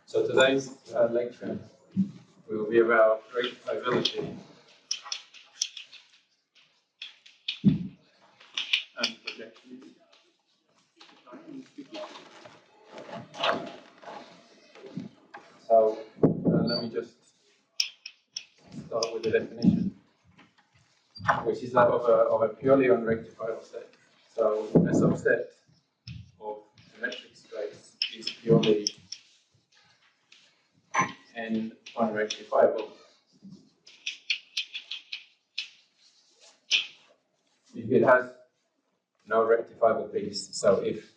So today's lecture will be about rectifiability and projection. So let me just start with the definition, which is that of a purely unrectifiable set. So a subset of a metric space is purely n-rectifiable if it has no rectifiable piece. So if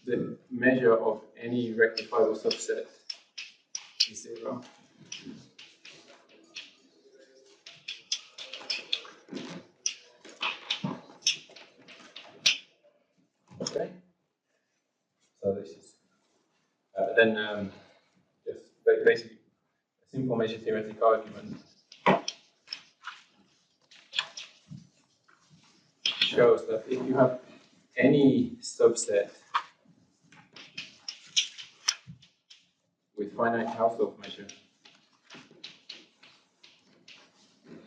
the measure of any rectifiable subset is 0, okay. So this is then just basically a simple measure theoretic argument shows that if you have any subset with finite Hausdorff measure,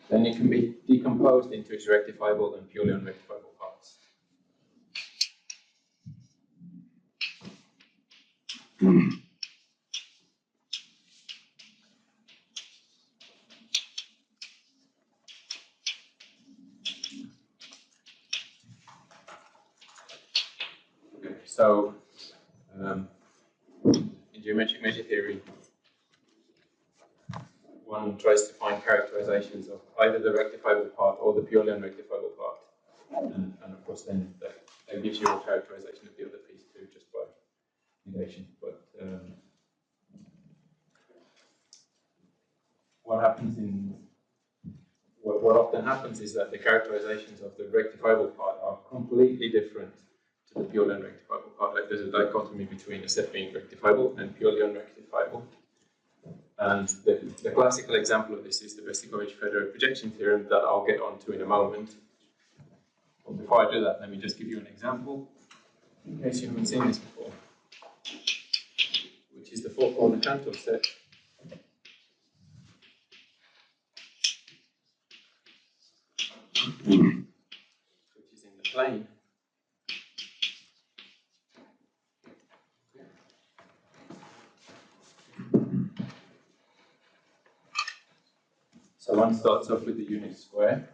then it can be decomposed into its rectifiable and purely unrectifiable parts. So, in geometric measure theory, one tries to find characterizations of either the rectifiable part or the purely unrectifiable part. And of course, then that gives you a characterization of the other piece too, just by negation. But what often happens is that the characterizations of the rectifiable part are completely different to the purely unrectifiable part. Like there's a dichotomy between a set being rectifiable and purely unrectifiable. And the classical example of this is the Vesicovich-Federer projection theorem that I'll get onto in a moment. But before I do that, let me just give you an example, in case you haven't seen this before, which is the four-corner Cantor set. Which is in the plane. So one starts off with the unit square.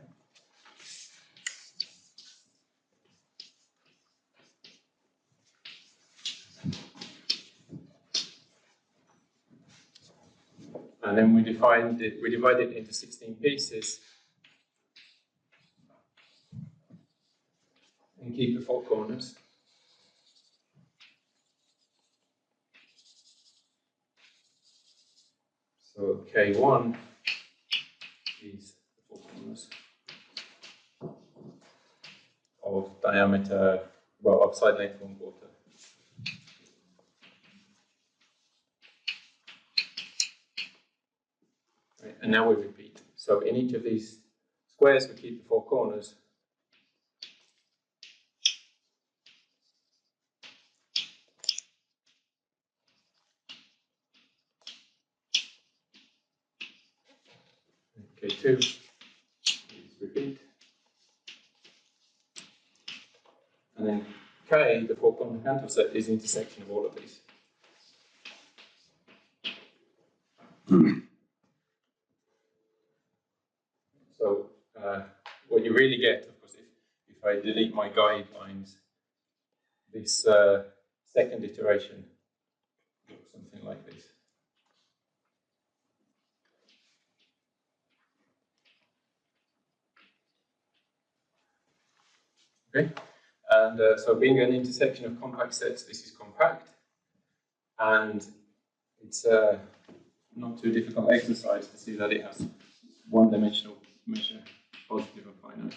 And then we divide it into 16 pieces and keep the four corners. So K1 is the four corners of diameter, well, of side length 1/4. Right, and now we repeat. So in each of these squares, we keep the four corners. K2 is repeat. And then K, the four-corner Cantor set, is the intersection of all of these. So what you really get, of course, if I delete my guidelines, this second iteration looks something like this. Okay, and so being an intersection of compact sets, this is compact, and it's not too difficult exercise to see that it has one-dimensional measure, positive and finite.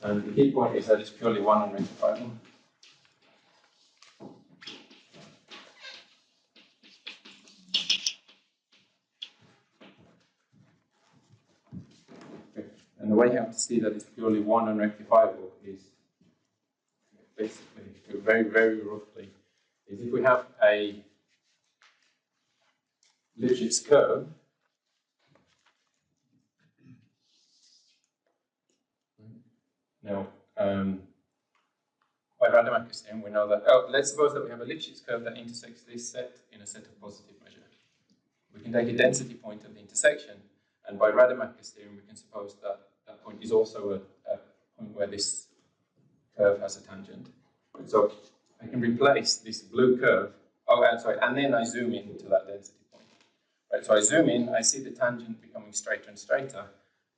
And the key point is that it's purely one unrectifiable. And the way you have to see that it's purely one and rectifiable is basically, very, very roughly, is if we have a Lipschitz curve, now, by Rademacher's theorem, we know that, let's suppose that we have a Lipschitz curve that intersects this set in a set of positive measure. We can take a density point of the intersection, and by Rademacher's theorem, we can suppose that that point is also a point where this curve has a tangent. So I can replace this blue curve, and then I zoom in to that density point. Right, so I zoom in, I see the tangent becoming straighter and straighter,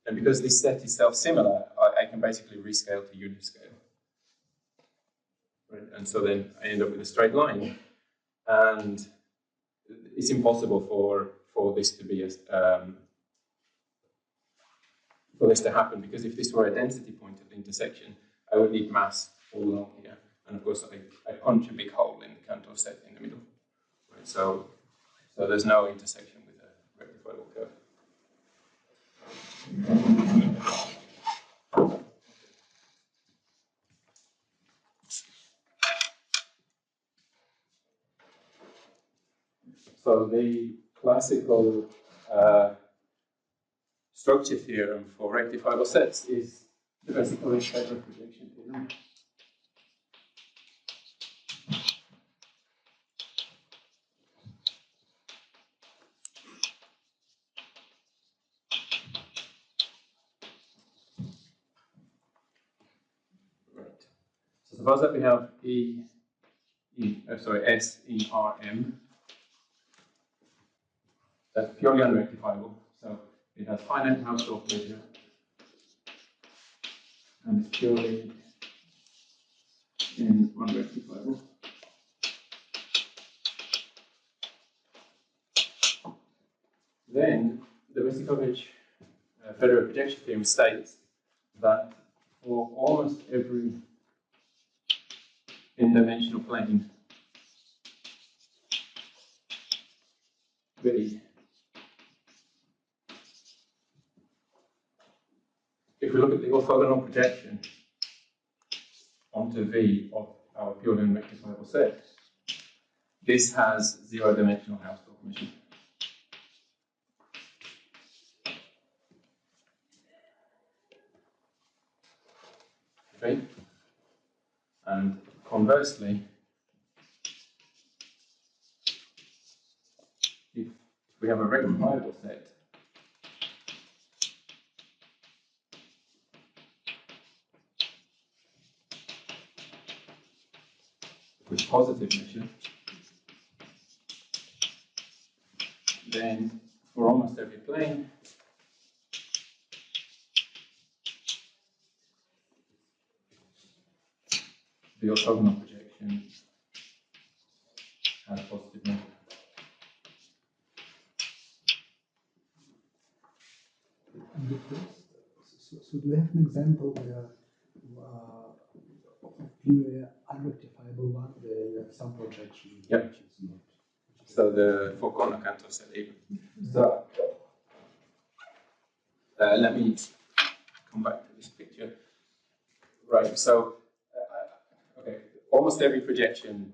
and because this set is self-similar, I can basically rescale to unit scale. Right, and so then I end up with a straight line, and it's impossible for this to be for this to happen, because if this were a density point at the intersection, I would need mass all along here, and of course I punch a big hole in the Cantor set in the middle. Right, so there's no intersection with a rectifiable curve. So the classical structure theorem for rectifiable sets is the basically Federal projection theorem. Right. So suppose that we have S in Rm. That's purely unrectifiable. So it has finite Hausdorff measure, and it's purely unrectifiable. Then the Federal projection theorem states that for almost every n-dimensional plane V, if we look at the orthogonal projection onto V of our purely unrectifiable set, this has zero-dimensional Hausdorff measure. Okay, and conversely, if we have a rectifiable set, with positive measure, then for almost every plane, the orthogonal projection has positive measure. So do you have an example where pure unrectifiable one, where you have some projection? Yep. Which is not. So the four-corner Cantor set even. So let me come back to this picture. Right. So okay, almost every projection.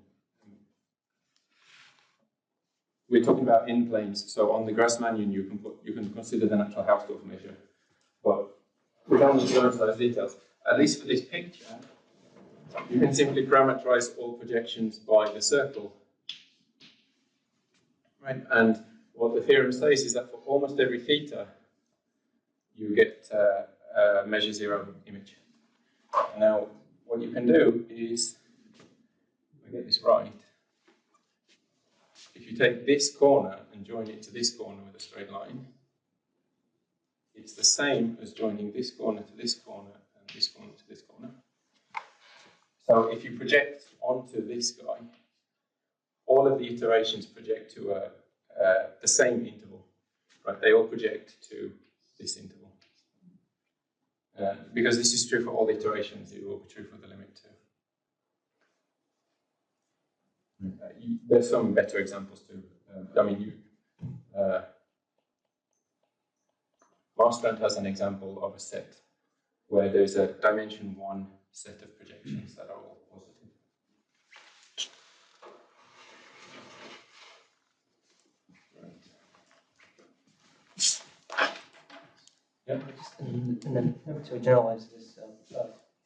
We're talking about n-planes. So on the Grassmannian, you can consider the natural Hausdorff measure, but we don't need to go into those details. At least for this picture, you can simply parameterize all projections by the circle. Right, and what the theorem says is that for almost every theta, you get a measure zero image. Now, what you can do is, if I get this right, if you take this corner and join it to this corner with a straight line, it's the same as joining this corner to this corner and this corner to this corner. So if you project onto this guy, all of the iterations project to the same interval, right? They all project to this interval. Because this is true for all the iterations, it will be true for the limit too. There's some better examples too. I mean, Marstrand has an example of a set where there's a dimension 1 set of projections that are all positive. Yeah. And then to generalize this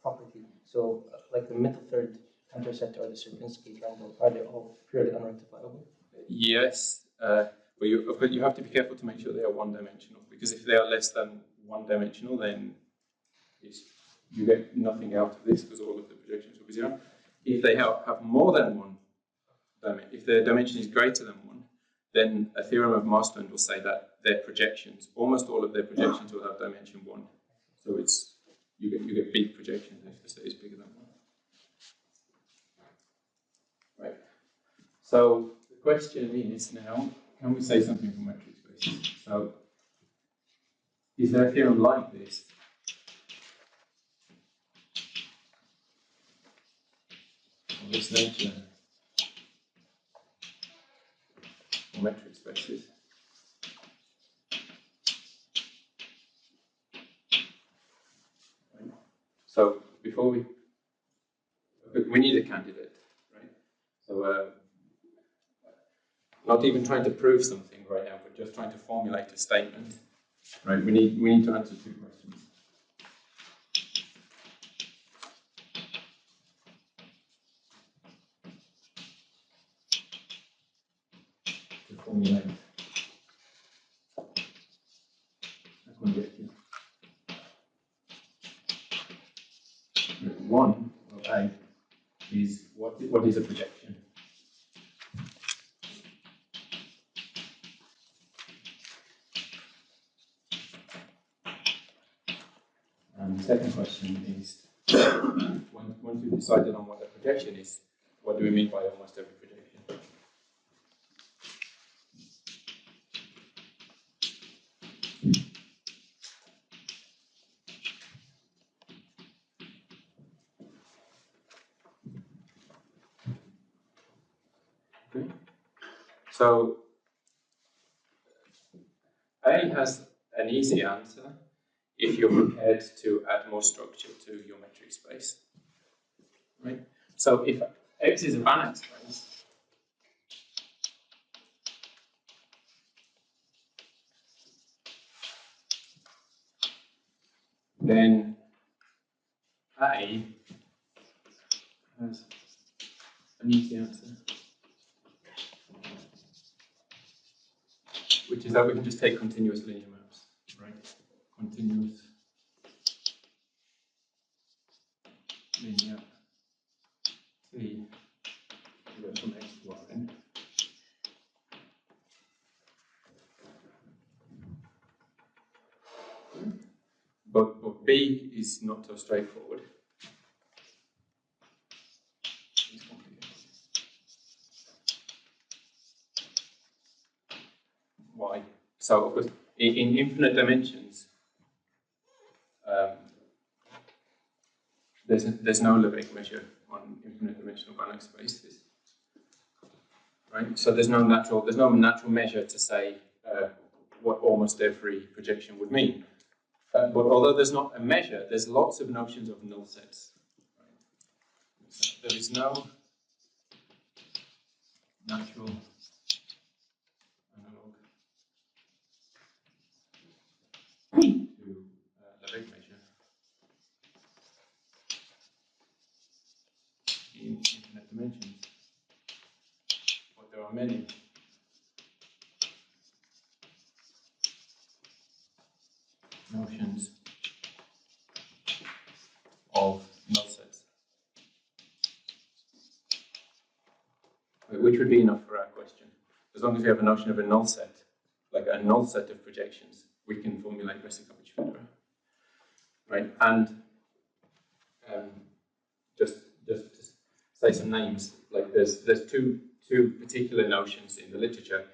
property, so like the middle third counter set or the Sierpinski triangle, are they all purely unrectifiable? Yes, but you have to be careful to make sure they are one-dimensional, because if they are less than one-dimensional, then you get nothing out of this because all of the projections will be 0. If they have more than one dimension, if the dimension is greater than 1, then a theorem of Marsland will say that their projections, almost all of their projections will have dimension 1. So you get big projections if the set is bigger than 1. Right. So the question is now, can we say something for metric spaces? So is there a theorem like this? Of this nature for metric spaces? Right. So before we need a candidate, right? So not even trying to prove something right now, but just trying to formulate a statement. Right? We need to answer 2 questions. To formulate a conjecture. One of A is what is a projection? And the second question is, once we've decided on what a projection is, what do we mean by almost every projection? Okay. So A has an easy answer if you're prepared to add more structure to your metric space. Right? So if X is a Banach space, then A has an easy answer, which is that we can just take continuous linear maps, right? Continuous linear T from X to Rn. But B is not so straightforward. It's complicated. Why? So, of course, in infinite dimensions, there's no Lebesgue measure on infinite dimensional Banach spaces, right? So there's no natural measure to say what almost every projection would mean. But although there's not a measure, there's lots of notions of null sets. Right? So there is no natural analog to Lebesgue measure in infinite dimensions. But there are many. Notions of null sets, which would be enough for our question. As long as we have a notion of a null set, like a null set of projections, we can formulate Resicovich filter, right? And just to say some names, like there's two particular notions in the literature,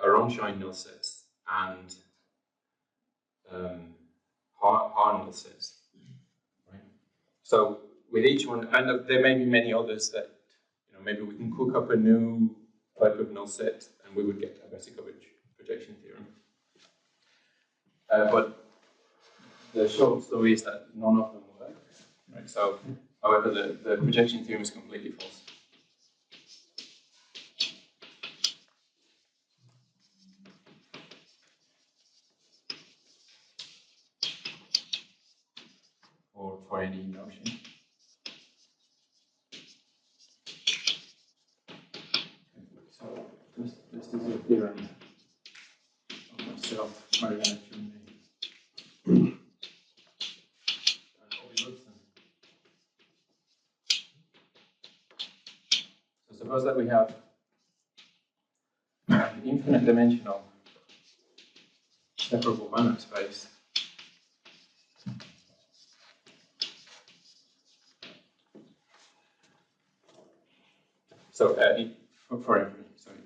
Aronshine null sets and Haar null sets, right? So with each one, and there may be many others that, maybe we can cook up a new type of null set and we would get a Resicovich projection theorem. But the short story is that none of them work. Right? So, however, the projection theorem is completely false. Or for any notion. So this is a theorem of myself, Marianne from me. So suppose that we have an infinite dimensional separable Banach space. So for every, sorry,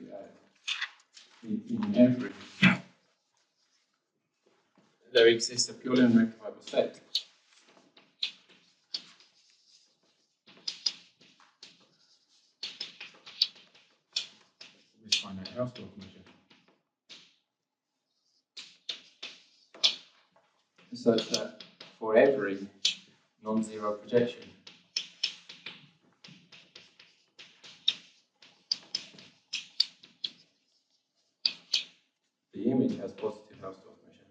in every, there exists a purely unrectifiable set. With finite Hausdorff measure. Such that for every non-zero projection, the image has positive Hausdorff measure.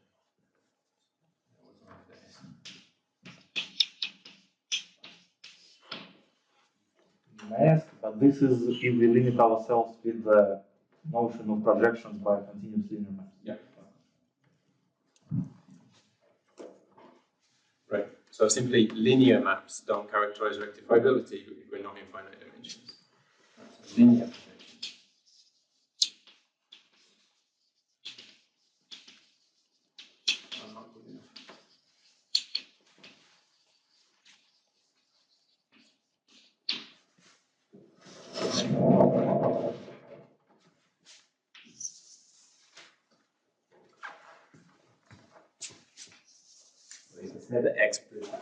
May I ask, but this is if we limit ourselves with the notion of projections by continuous linear maps. Yeah. Right. So simply linear maps don't characterize rectifiability if we're not in finite dimensions. Right. So linear projections. Are not good enough. It's not explicit.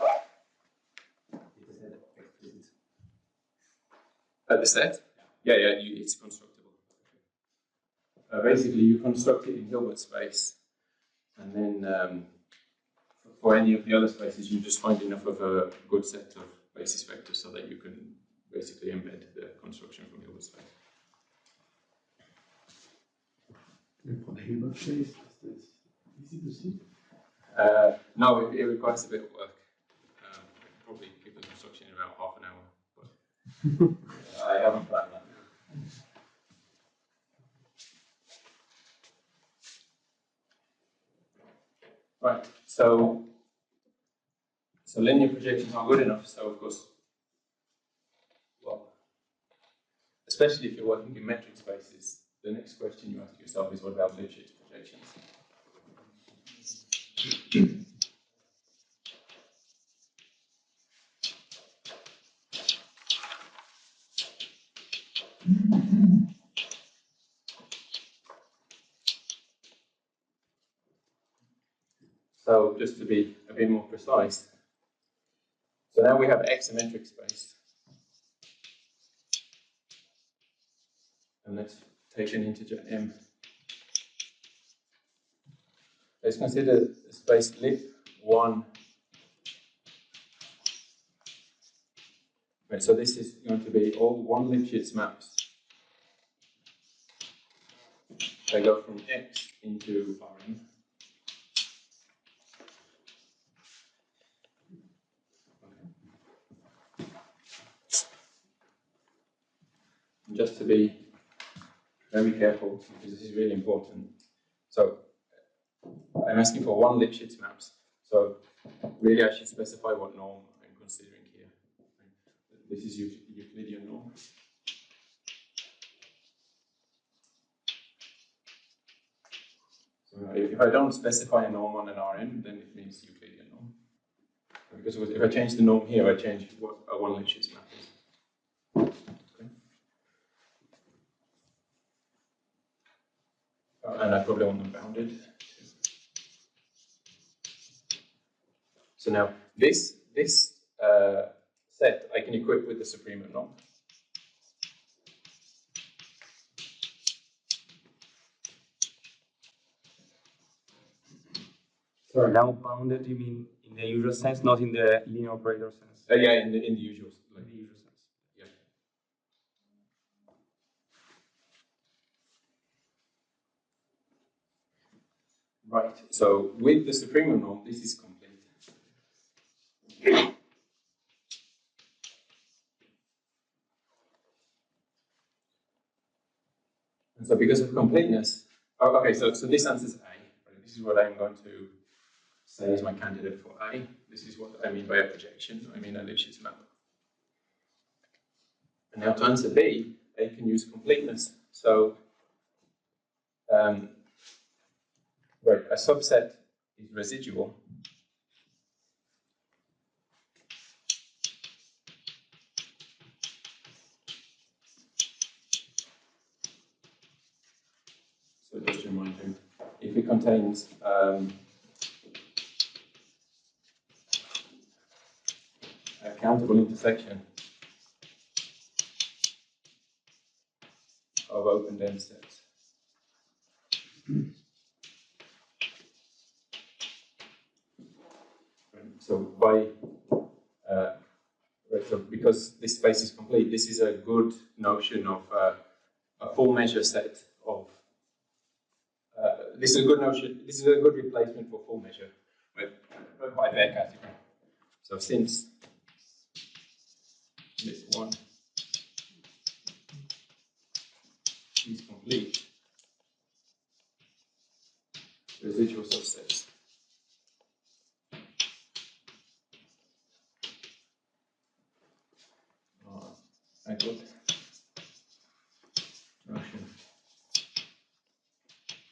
The set? Yeah, it's constructible. Basically, you construct it in Hilbert space, and then for any of the other spaces, you just find enough of a good set of basis vectors so that you can basically embed the construction from Hilbert space. And for the Hilbert space, is this easy to see? No, it requires a bit of work. I can probably give the construction in about half an hour, but I haven't planned that. Right, so linear projections are good enough, so of course, well, especially if you're working in metric spaces, the next question you ask yourself is what about Lipschitz projections? So just to be a bit more precise, so now we have X a metric space. And let's take an integer m. Let's consider the space lip1. Right, so this is going to be all one Lipschitz maps. They go from X into Rm. And just to be very careful, because this is really important. So I'm asking for one Lipschitz maps. So really I should specify what norm I'm considering here. This is Euclidean norm. So if I don't specify a norm on an Rm, then it means Euclidean norm. Because if I change the norm here, I change what a one Lipschitz map is. And I probably want them bounded. So now this set I can equip with the supreme norm. So now bounded, you mean in the usual sense, not in the linear operator sense. Yeah, in the usual, like, In the usual sense. yeah. Right. So with the supremum norm, this is complete. And so because of completeness, okay, so this answers A. Right? This is what I'm going to say is my candidate for A. This is what I mean by a projection. I mean a Lipschitz map. And now to answer B, A can use completeness. So, right, a subset is residual. So just to remind you, if it contains a countable intersection of open dense sets. So by right, so because this space is complete, this is a good notion of a full measure set of. This is a good notion. This is a good replacement for full measure, right, by their category. So since this one is complete, residual subsets are a good notion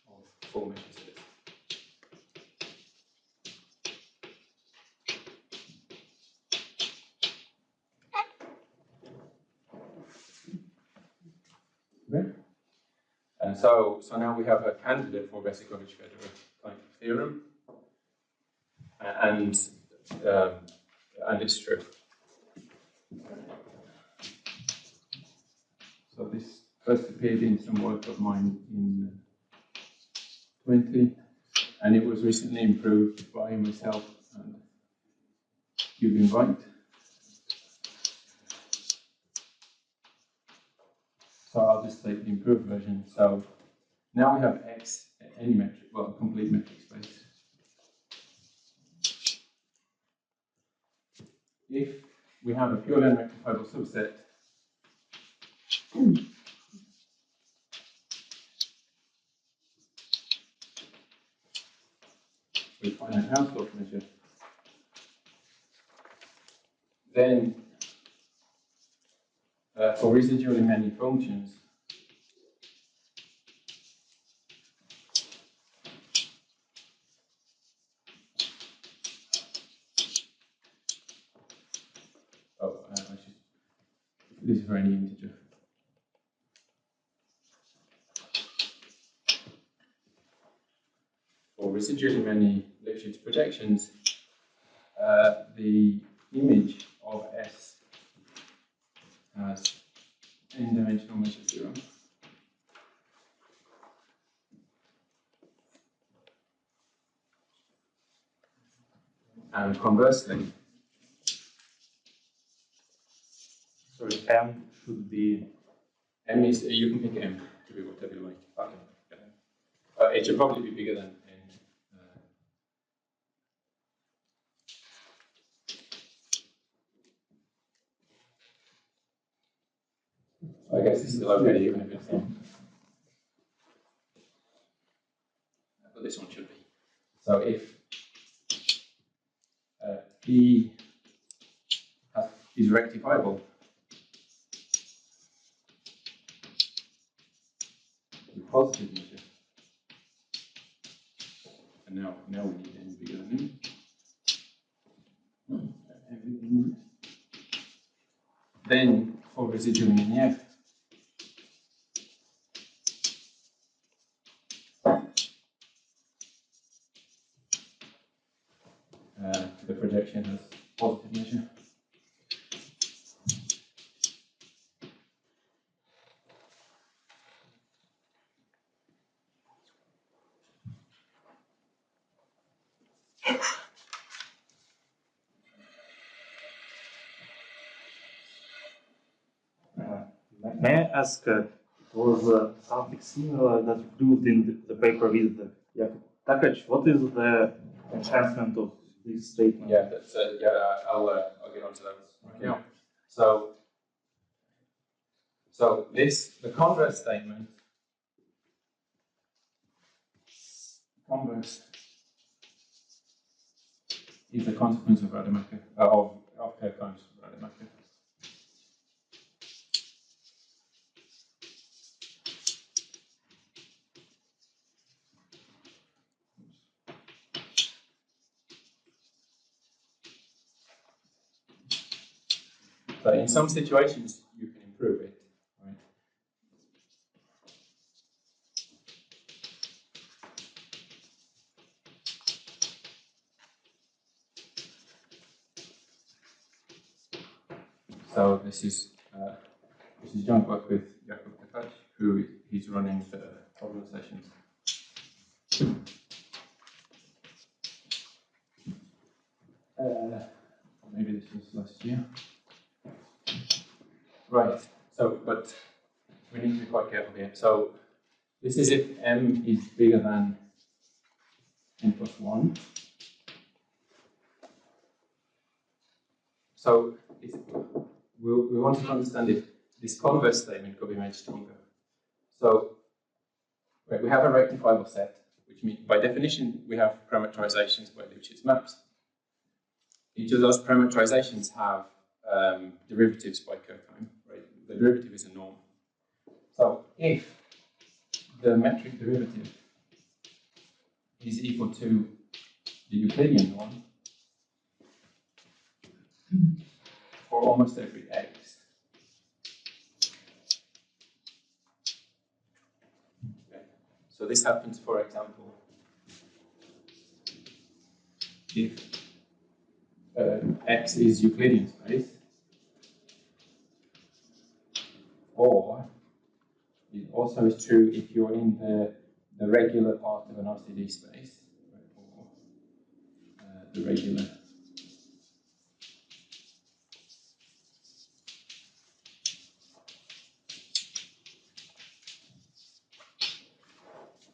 of full measure sets. Okay. And so now we have a candidate for Vesicovich-Federer type of theorem, and it's true. So this first appeared in some work of mine in 20, and it was recently improved by myself and Eugen White. So I'll just take the improved version. So now we have X any metric, well, complete metric space. If we have a purely unrectifiable subset, we find a Hausdorff measure, then for residually many functions, this is for any integer. For residually many Lipschitz projections, the image of S has n-dimensional measure 0. And conversely, Sorry, M should be. M is, you can pick M to be whatever you like. Okay. It should probably be bigger than N. I guess it's still okay even if it's not. But this one should be. So if P is rectifiable, the positive measure, and now we need N bigger than M. Then for residual in F, the projection has positive measure. May I ask, it was something similar that you proved in the paper with Jakub Takac. What is the enhancement of this statement? Yeah, I'll get onto that right now. So the converse statement, converse is the consequence of Rademacher, of Kirchhoff's Rademacher. So in some situations you can improve it, right? So this is joint work with Jakub Takac, who he's running the problem sessions. Maybe this was last year. Right. So, but we need to be quite careful here. So this is if m is bigger than n plus 1. So we want to understand if this converse statement could be made stronger. So right, we have a rectifiable set, which means by definition we have parametrizations by Lipschitz maps. Each of those parametrizations have derivatives by Kirchhoff. Right? The derivative is a norm. So if the metric derivative is equal to the Euclidean norm for almost every x, okay. So this happens, for example, if x is Euclidean space, or it also is true if you're in the regular part of an RCD space, right, or the regular.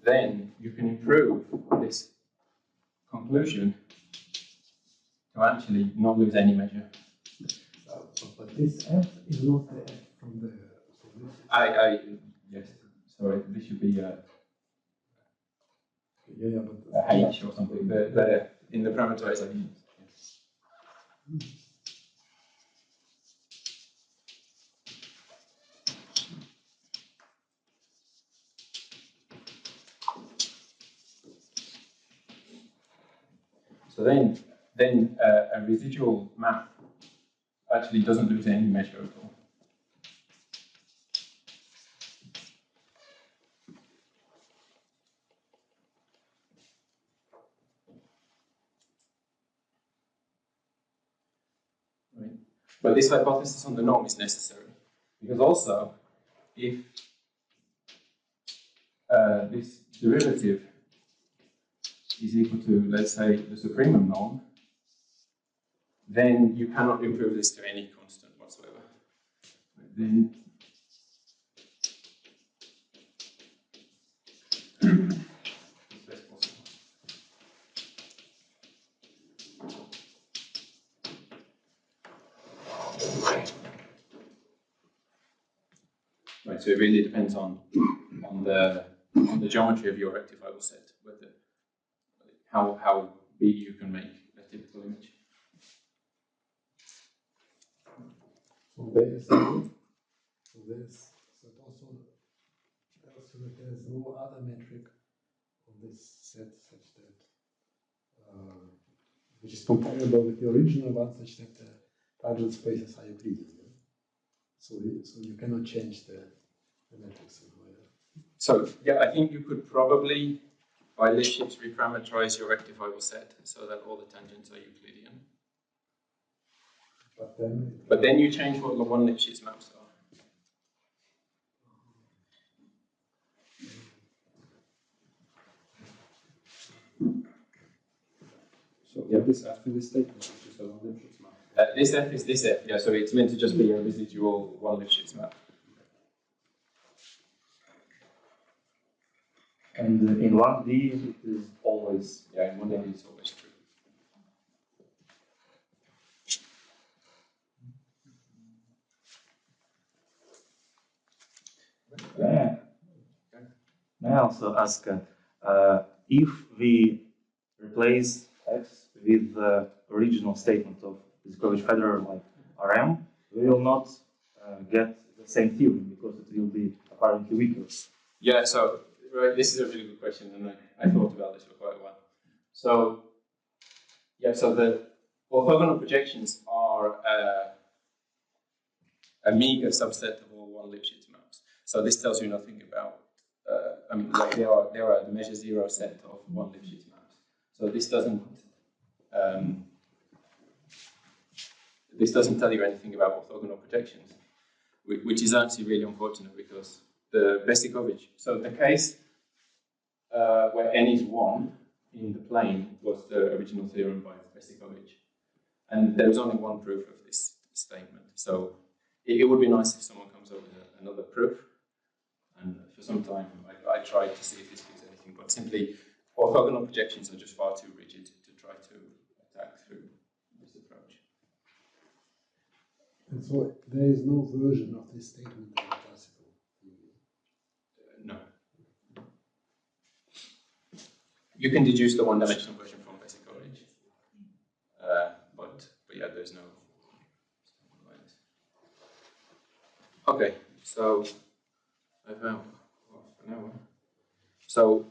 Then you can improve this conclusion to actually not lose any measure. But this f is not the f from the. Yes. Sorry, this should be a but h or something. The in the parameterization. Yes. So then a residual map actually doesn't lose any measure at all. Right. But this hypothesis on the norm is necessary because also if this derivative is equal to, let's say, the supremum norm, then you cannot improve this to any constant whatsoever. Then it's best possible. Right, so it really depends on the geometry of your rectifiable set, whether how big you can make a typical image. so it also tells you that there is no other metric on this set such that which is comparable with the original one, such that the tangent spaces are Euclidean. Yeah? So you cannot change the metric somehow. Yeah? So yeah, I think you could probably by Lipschitz reparameterize your rectifiable set so that all the tangents are Euclidean. But then you change what the one Lipschitz maps are. So yeah, this after this statement, which is a one Lipschitz map. This F is this F, yeah, so it's meant to just be a residual one Lipschitz map. And in 1D, it is always. Yeah, in 1D it's always true. Yeah. May I also ask, if we replace x with the original statement of Discovery-Federer like Rm, we will not get the same theorem because it will be apparently weaker. Yeah, so right, this is a really good question, and I thought about this for quite a while. So, yeah, so the orthogonal projections are a meager subset of all one Lipschitz maps. So this tells you nothing about. I mean, like they are the measure zero set of one Lipschitz maps. So this doesn't tell you anything about orthogonal projections, which is actually really unfortunate because the Besikovich. So the case where n is 1 in the plane was the original theorem by Besikovich. And there is only one proof of this statement. So it would be nice if someone comes up with another proof. And for some time, I tried to see if this gives anything, but simply orthogonal projections are just far too rigid to try to attack through this approach. And so there is no version of this statement in the classical theory. No. You can deduce the one-dimensional version from Besikovich, but yeah, there's no. Okay, so I've half an hour. So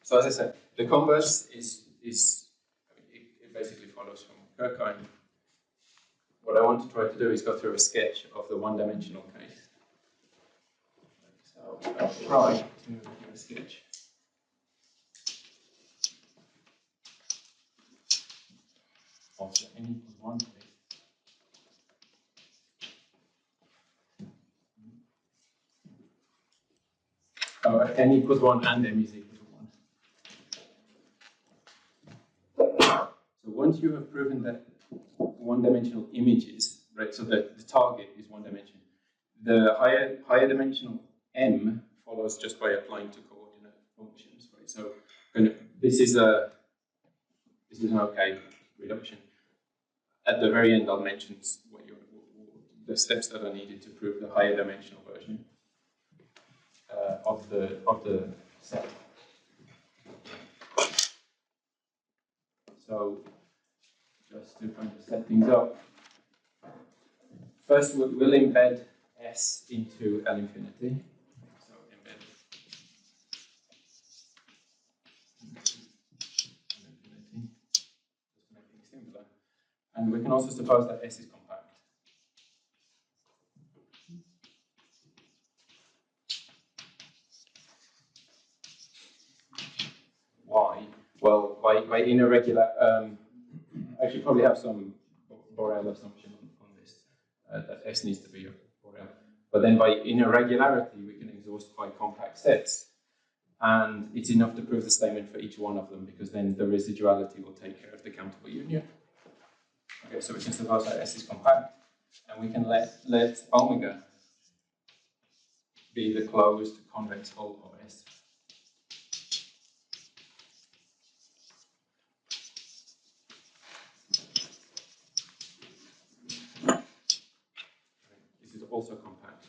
as I said, the converse is I mean, it basically follows from Kirchheim. What I want to try to do is go through a sketch of the one-dimensional case. So I'll try to do a sketch. Of the n equals 1 case. N equals 1 and m is equal to 1. So once you have proven that one-dimensional images, right, so the target is one dimension, the higher dimensional m follows just by applying to coordinate functions, right? So this is an okay reduction. At the very end, I'll mention the steps that are needed to prove the higher dimensional version of the set. So just to kind of set things up, first we'll embed S into L infinity. So embed into L infinity, just to make things simpler. And we can also suppose that S is compact. Why? Well, by inner regular, I should probably have some Borel assumption on this, that S needs to be Borel. But then by inner regularity, we can exhaust by compact sets. And it's enough to prove the statement for each one of them, because then the residuality will take care of the countable union. Okay, so we can suppose that S is compact, and we can let omega be the closed convex hull of S. This is also compact.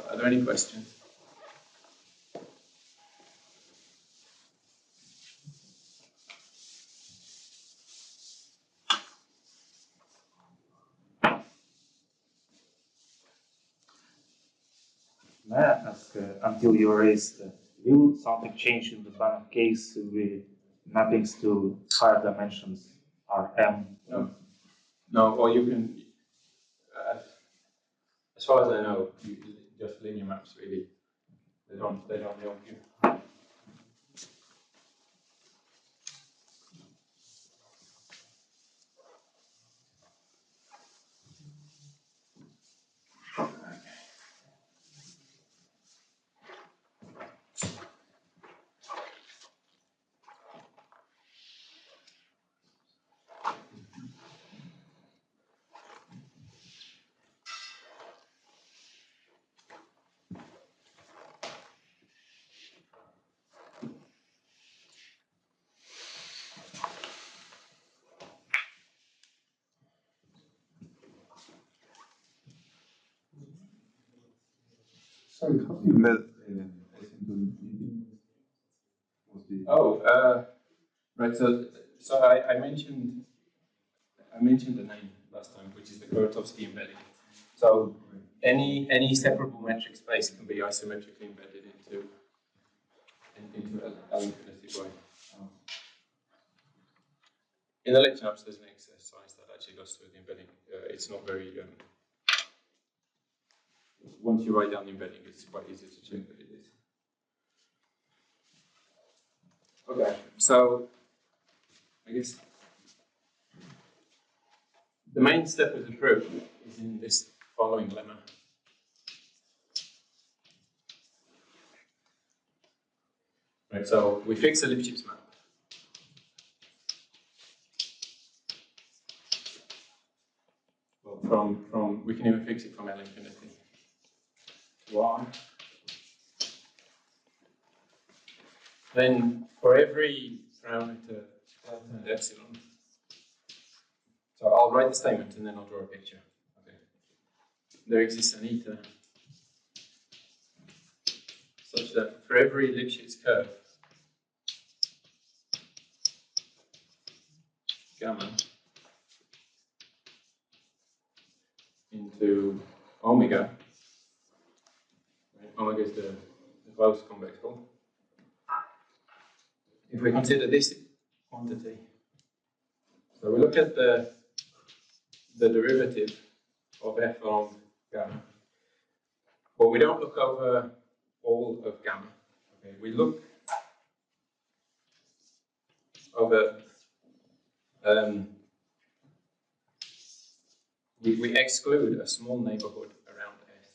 Are there any questions? May I ask, until you raised, will something change in the Banach case with mappings to higher dimensions Rm? No. No, or you can, as far as I know, just linear maps really, they don't help you. Sorry, how do you Embed S into Euclidean? What's the Oh, right. So I mentioned the name last time, which is the Kuratowski embedding. So any separable metric space can be isometrically embedded into L-infinity way. In the lecture notes, there's an exercise that actually goes through the embedding. It's not very. Once you write down the embedding, it's quite easy to check that it is. Okay, so I guess the main step of the proof is in this following lemma. Right, so we fix a Lipschitz map. Well, we can even fix it from L infinity to R. Then for every parameter delta and epsilon, so I'll write the statement and then I'll draw a picture. Okay. There exists an eta such that for every Lipschitz curve, gamma into omega, right? Omega is the closed convex hull. If we consider this quantity, so we look at the derivative of f along gamma, but we don't look over all of gamma. Okay, we look over we exclude a small neighborhood around S.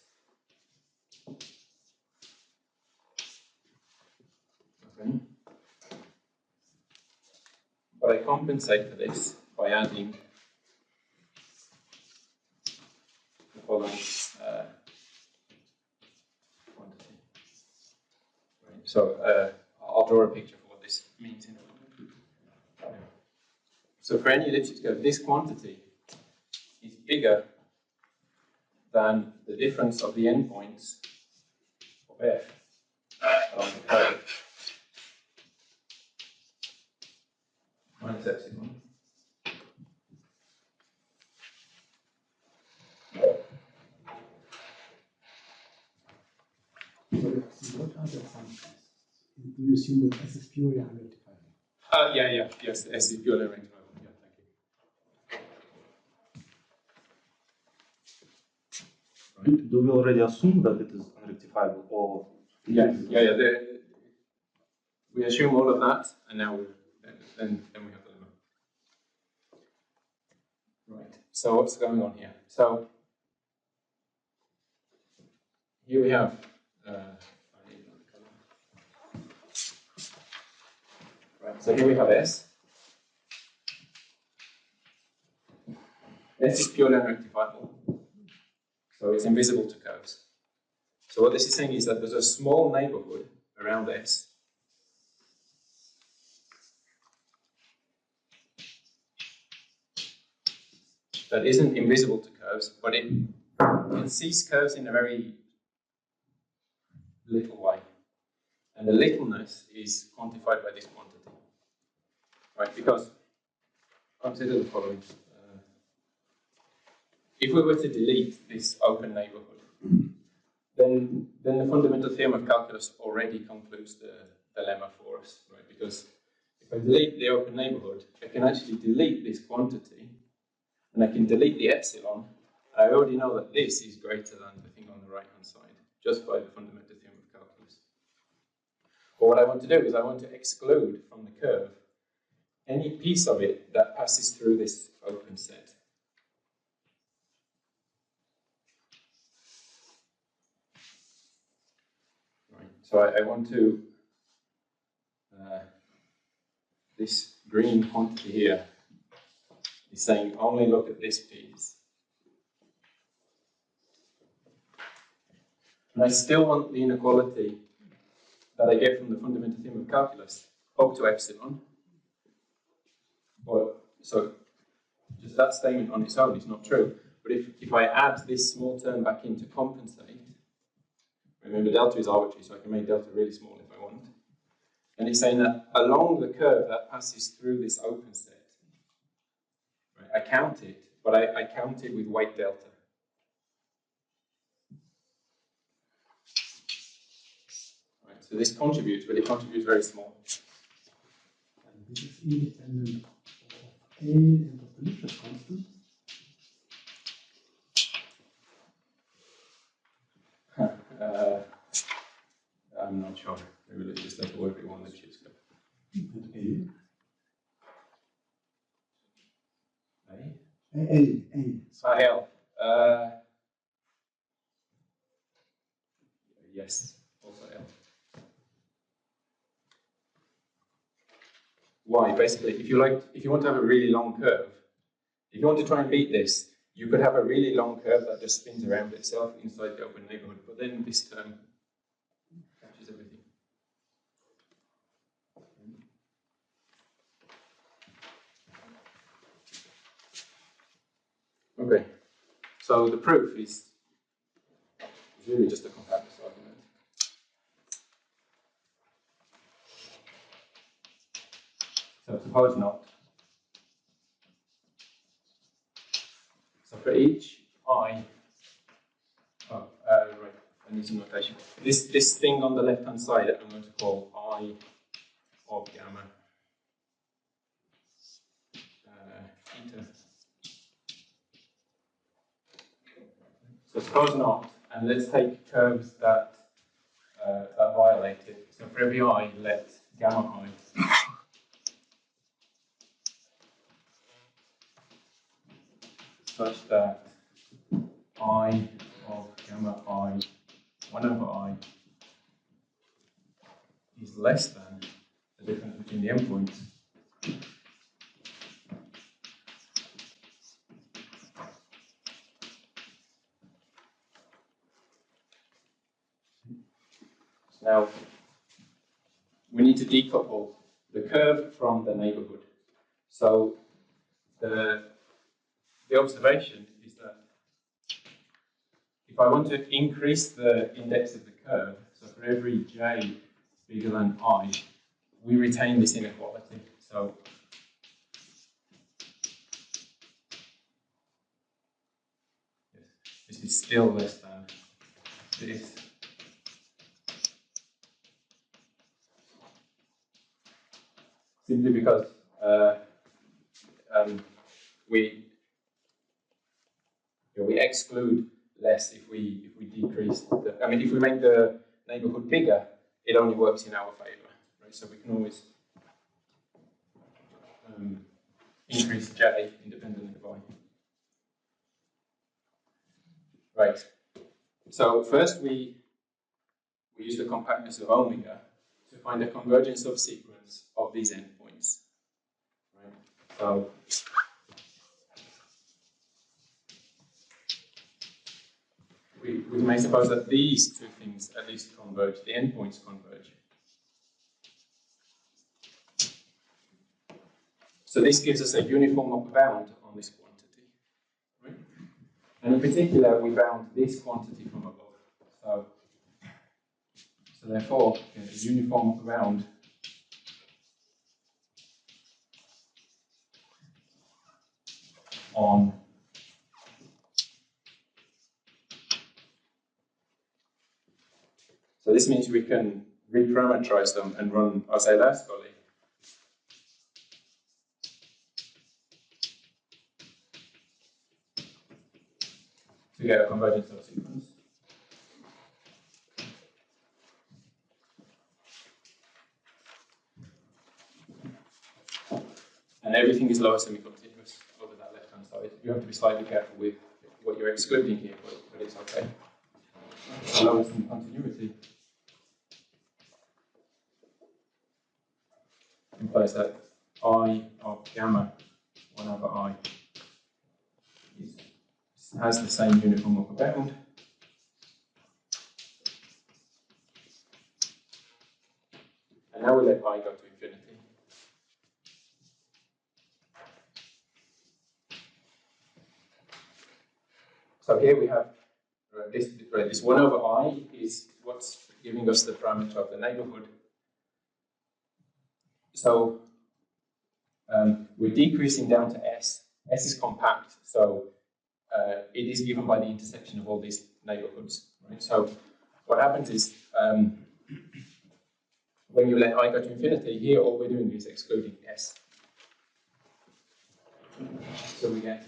Okay. But I compensate for this by adding the following quantity. Right. So I'll draw a picture for what this means in a moment. Okay. So for any Lipschitz curve, this quantity is bigger than the difference of the endpoints of f along the curve minus epsilon. So what are the assumptions? Do you assume that S is purely unrectifiable? Yes, S is purely rectifiable. Yeah, thank you. Do we already assume that it is unrectifiable, or We assume all of that, and now then we have the lemma. Right. So what's going on here? So here we have. Right. So here we have S. S is purely unrectifiable, so it's invisible to curves. So what this is saying is that there's a small neighborhood around S that isn't invisible to curves, but it sees curves in a very little way. And the littleness is quantified by this quantity. Right, because consider the following. If we were to delete this open neighborhood, then the fundamental theorem of calculus already concludes the lemma for us, right? Because if I delete the open neighborhood, I can actually delete this quantity, and I can delete the epsilon. I already know that this is greater than the thing on the right-hand side, just by the fundamental theorem of calculus. But what I want to do is I want to exclude from the curve any piece of it that passes through this open set. Right. So I want to, this green quantity here is saying only look at this piece. And I still want the inequality that I get from the fundamental theorem of calculus up to epsilon. But, so just that statement on its own is not true. But if I add this small term back in to compensate, Remember, delta is arbitrary, so I can make delta really small if I want. And it's saying that along the curve that passes through this open set, right, I count it, but I count it with weight delta. Right, so this contributes, but it contributes very small. And this is independent of A and of the Lipschitz constant. I'm not sure. Maybe let's just take a word we want Lipschitz. And A? A. Ah, L. Yes, also L. Why? Basically, if you want to have a really long curve, if you want to try and beat this, you could have a really long curve that just spins around itself inside the open neighborhood, but then this term catches everything. Okay, so the proof is really just a compactness argument. So suppose not. So for each I, right, I need some notation. This thing on the left-hand side I'm going to call I of gamma eta. So suppose not, and let's take curves that that violate it. So for every I, let gamma I such that I of gamma I 1 over I is less than the difference between the endpoints. Now, we need to decouple the curve from the neighborhood. So the observation is that if I want to increase the index of the curve, so for every j bigger than I, we retain this inequality. So this is still less than this. Simply because we exclude less if we decrease the. I mean, if we make the neighborhood bigger, it only works in our favor, right? So we can always increase j independently of I. Right. So first we use the compactness of omega to find a convergence of sequence of these endpoints. Right. So we may suppose that these two things at least converge, the endpoints converge. So this gives us a uniform upper bound on this quantity. Right? And in particular, we bound this quantity from above. So therefore, a uniform upper bound on so this means we can reparameterize them and run Hausdorff to get a convergence of sequence. And everything is lower semi-continuous over that left-hand side. You have to be slightly careful with what you're excluding here, but it's okay. So lower semi-continuity implies that I of gamma 1 over I has the same uniform upper bound. And now we let I go to infinity. So here we have this 1 over I is what's giving us the parameter of the neighborhood. So we're decreasing down to S. S is compact, so it is given by the intersection of all these neighborhoods. Right? So what happens is when you let I go to infinity, here all we're doing is excluding S. So we get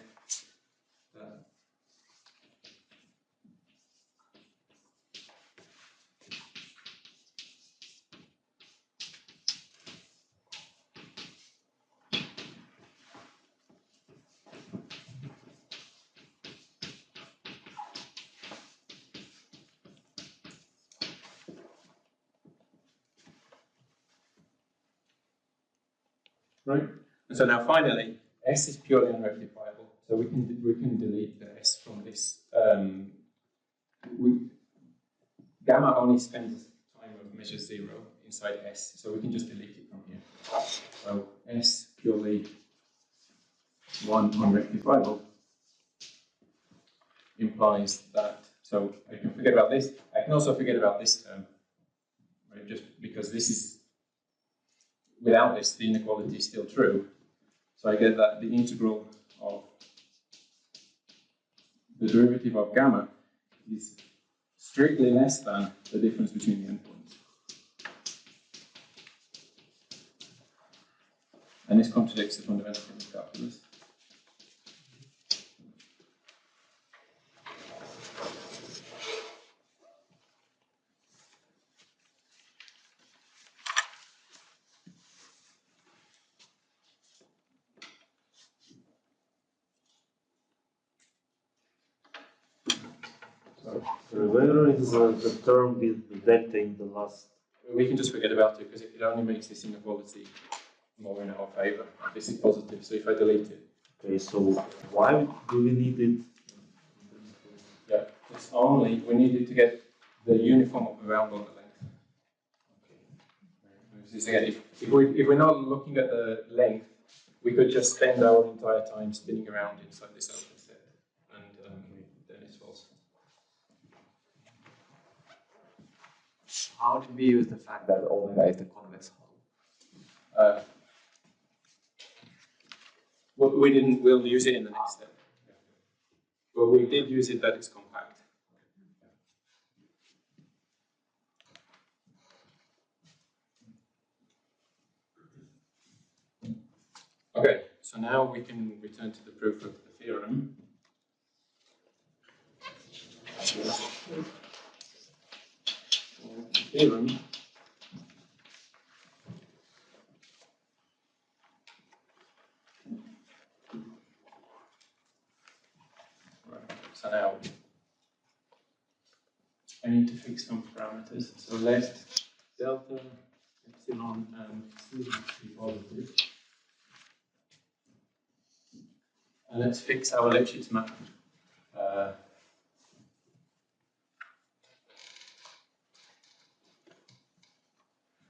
right? And so now finally, S is purely unrectifiable. So we can delete the S from this. Gamma only spends time of measure 0 inside S, so we can just delete it from here. So S purely 1 unrectifiable implies that. So I can forget about this. I can also forget about this term, right? Just because this is. Without this, the inequality is still true. So I get that the integral of the derivative of gamma is strictly less than the difference between the endpoints. And this contradicts the fundamental theorem of calculus. Where is the term with the delta in the last? We can just forget about it because it only makes this inequality more in our favor. This is positive, so if I delete it. Okay, so why do we need it? Yeah, it's only, we need it to get the uniform of the round order length. Okay. This again, if we're not looking at the length, we could just spend our entire time spinning around inside this open set, and then it's false. How did we use the fact that omega is the convex hull? We'll use it in the next step. But we did use it that it's compact. Okay, so now we can return to the proof of the theorem. So now I need to fix some parameters. So let delta, epsilon, and c be positive. And let's fix our Lipschitz map.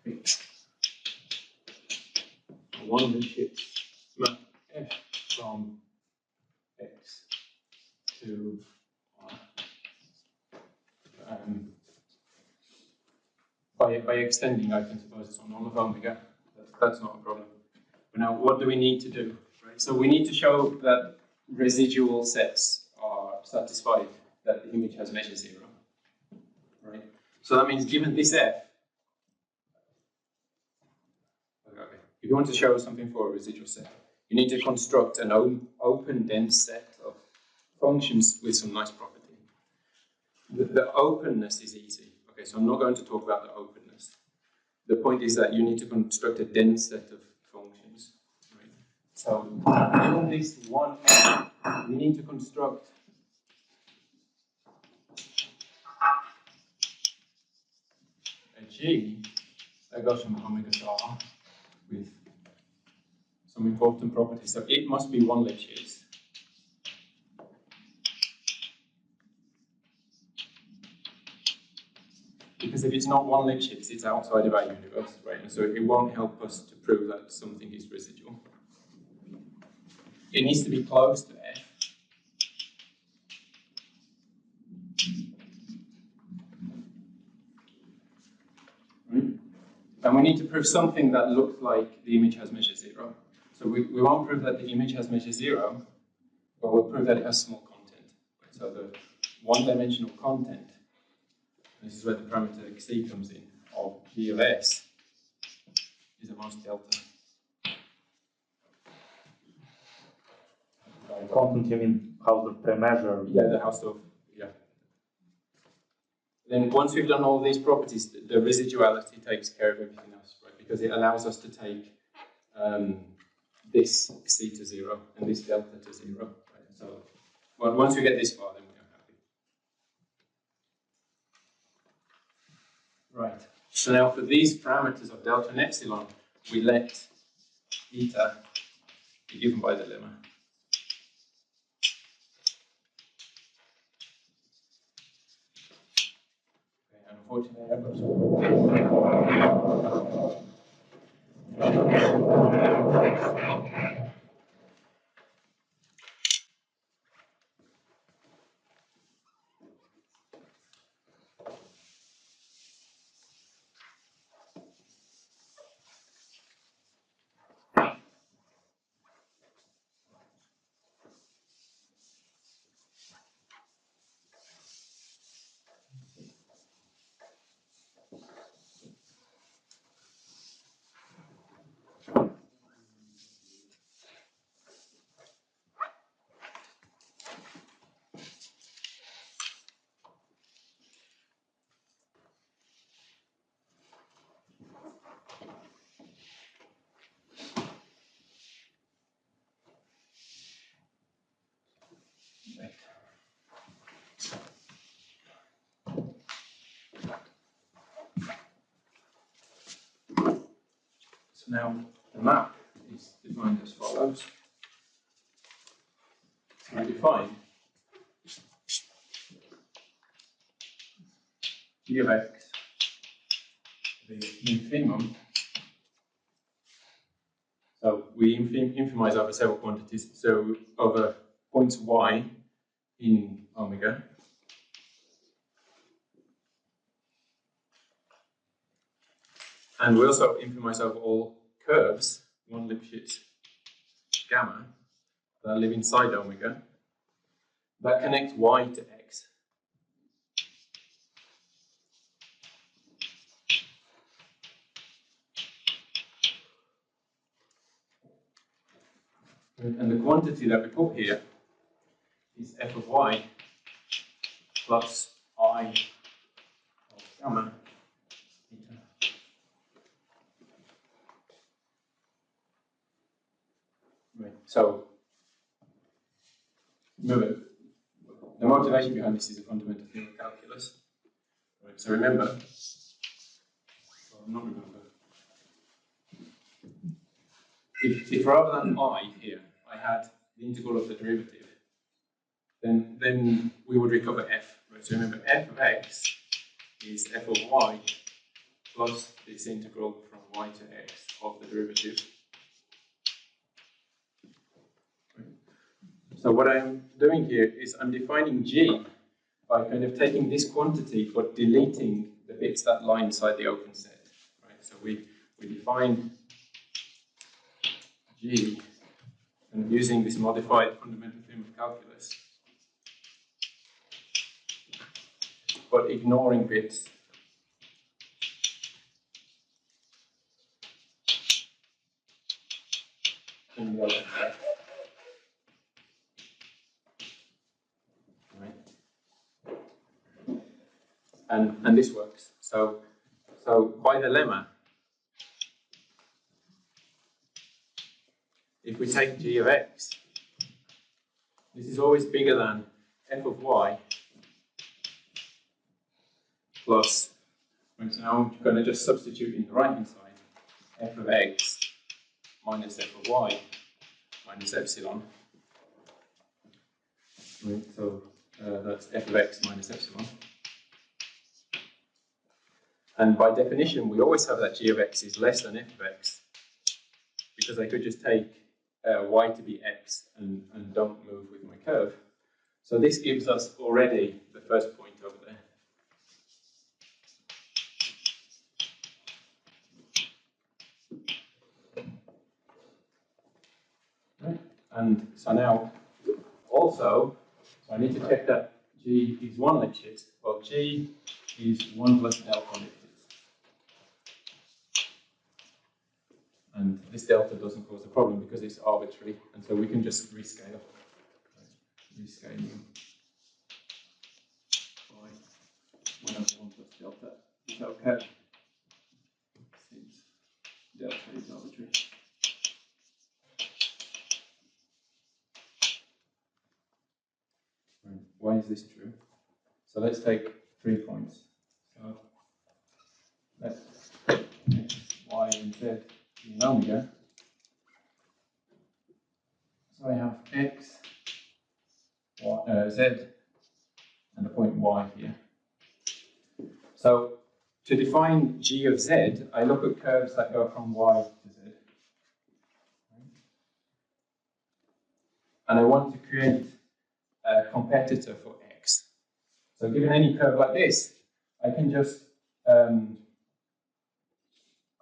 Fix one Lipschitz map f from x to y. By extending, I can suppose it's on all of omega. That's not a problem. But now, what do we need to do? Right? So we need to show that residual sets are satisfied that the image has measure 0. Right? So that means given this f, okay, if you want to show something for a residual set, you need to construct an open dense set of functions with some nice property. The openness is easy. Okay, so I'm not going to talk about the openness. The point is that you need to construct a dense set of functions. Right? So given this one, we need to construct a G that goes from omega to R with some important properties. So it must be one Lipschitz. Because if it's not one Lipschitz, it's outside of our universe, right? And so it won't help us to prove that something is residual. It needs to be close to F. And we need to prove something that looks like the image has measure 0. So we won't prove that the image has measure 0, but we'll prove that it has small content. So the one-dimensional content, this is where the parameter C comes in, of G of S, is a mass delta. Content, you mean Hausdorff per measure? Yeah, the Hausdorff, yeah. Then once we've done all these properties, the residuality takes care of everything else, right? Because it allows us to take this C to 0 and this delta to 0. Right? So well, once we get this far, then we're happy. Right. So now for these parameters of delta and epsilon, we let eta be given by the lemma. Unfortunately, I've got So now the map is defined as follows. We define G of X, the infimum. So we infimize over several quantities, so over points Y in omega. And we also infimize over all curves, one Lipschitz gamma, that live inside omega, that connect Y to X. And the quantity that we put here is f of Y plus I of gamma. Right. So remember, the motivation behind this is a fundamental theorem of calculus. Right. So remember, well, not remember. If rather than I here, I had the integral of the derivative, then we would recover f. Right. So remember, f of x is f of y plus this integral from y to x of the derivative. So what I'm doing here is I'm defining G by kind of taking this quantity but deleting the bits that lie inside the open set. Right? So we define G and using this modified fundamental theorem of calculus, but ignoring bits in the open set. And this works. So by the lemma, if we take G of X, this is always bigger than f of Y plus, right, so now I'm going to just substitute in the right hand side, f of X minus f of Y minus epsilon. Right, so that's f of X minus epsilon. And by definition, we always have that G of X is less than f of X, because I could just take Y to be X and don't move with my curve. So this gives us already the first point over there. And so now, also, so I need to check that G is 1 Lipschitz. Well, G is 1 plus delta Lipschitz. And this delta doesn't cause a problem because it's arbitrary, and so we can just rescale. Rescaling by 1 over 1 plus delta is okay, since delta is arbitrary. Right. Why is this true? So let's take 3 points. So let's x, y, and z in omega. So I have x, y, z, and the point y here. So to define g of z, I look at curves that go from y to z. And I want to create a competitor for x. So given any curve like this, I can just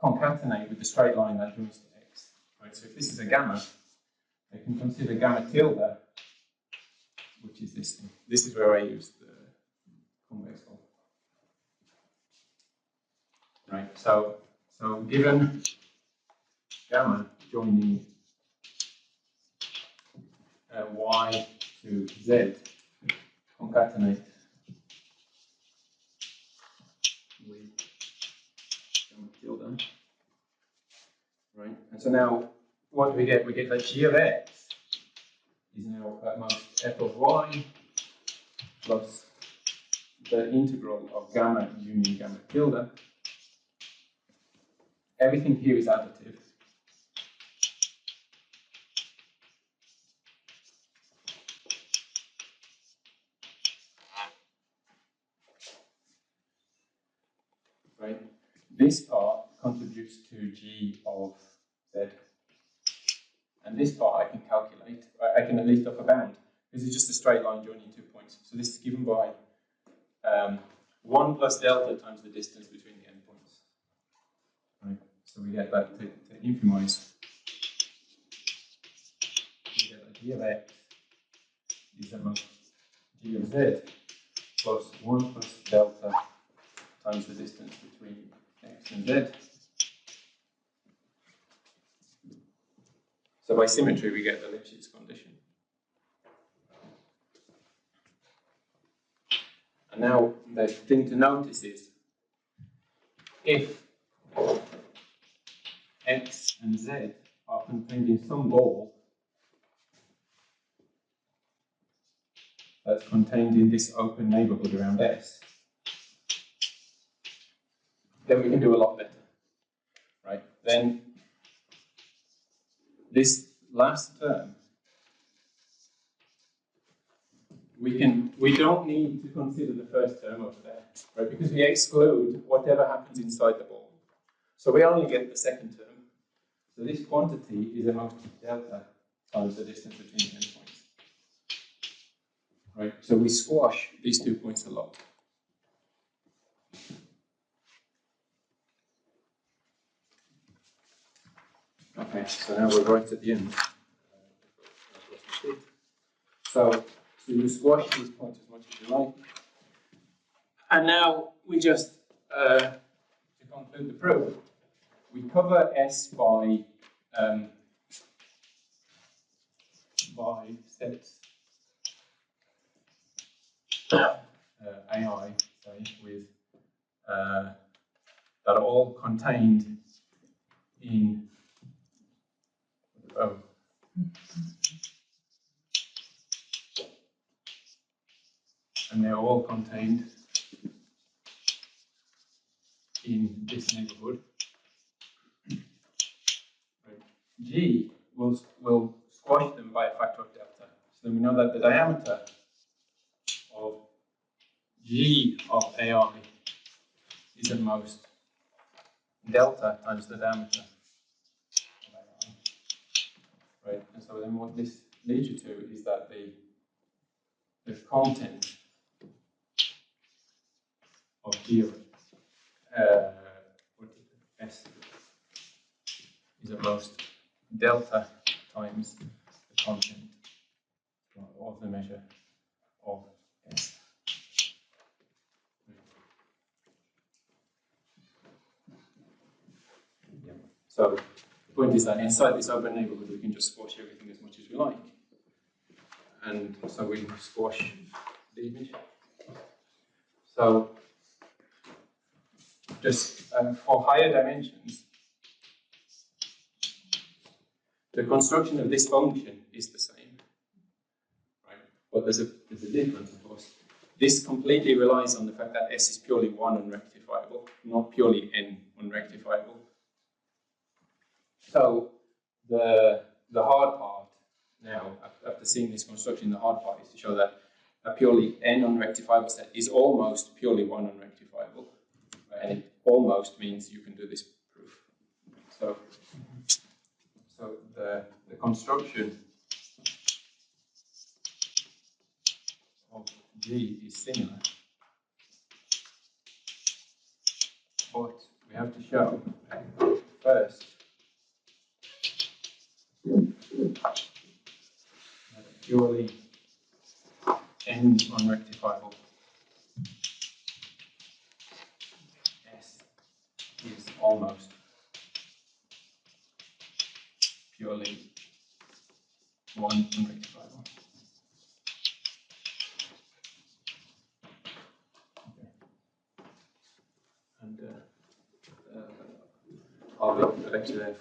concatenate with the straight line that joins to x. Right? So if this is a gamma, I can consider gamma tilde, which is this thing. This is where I use the convex hull. Right, so given gamma joining y to z, concatenate with gamma tilde. Right, and so now what do we get? We get that g of x is now at most f of y plus the integral of gamma union gamma tilde. Everything here is additive. Right? This part contributes to g of z. And this part I can calculate. I can at least upper bound. This is just a straight line joining 2 points. So this is given by 1 plus delta times the distance between the endpoints. Right? So we get that to infimize. We get that g of x is about g of z plus 1 plus delta times the distance between x and z. So by symmetry, we get the Lipschitz condition. And now the thing to notice is if x and z are contained in some ball that's contained in this open neighborhood around S, then we can do a lot better, right? Then this last term, we don't need to consider the first term over there, right? Because we exclude whatever happens inside the ball. So we only get the second term. So this quantity is about delta times the distance between the endpoints. Right? So we squash these 2 points a lot. Okay, so now we're right at the end. So you squash these points as much as you like. And now we just, to conclude the proof, we cover S by sets AI, say, with that are all contained in and they're all contained in this neighborhood. Right. G will squash them by a factor of delta. So then we know that the diameter of G of AI is at most delta times the diameter of AI. Right. And so then what this leads you to is that the content of G of S is at most delta times the constant of the measure of S. Yeah. So the point is that inside this open neighborhood, we can just squash everything as much as we like. And so we squash the image. So just for higher dimensions, the construction of this function is the same, right? But there's a difference, of course. This completely relies on the fact that S is purely 1 unrectifiable, not purely n unrectifiable. So the hard part now, after seeing this construction, the hard part is to show that a purely n unrectifiable set is almost purely 1 unrectifiable. Right? And it almost means you can do this proof. So the construction of G is similar. But we have to show first that a purely n unrectifiable S is almost purely 1 unrectifiable. Okay. And I'll leave the lecture there.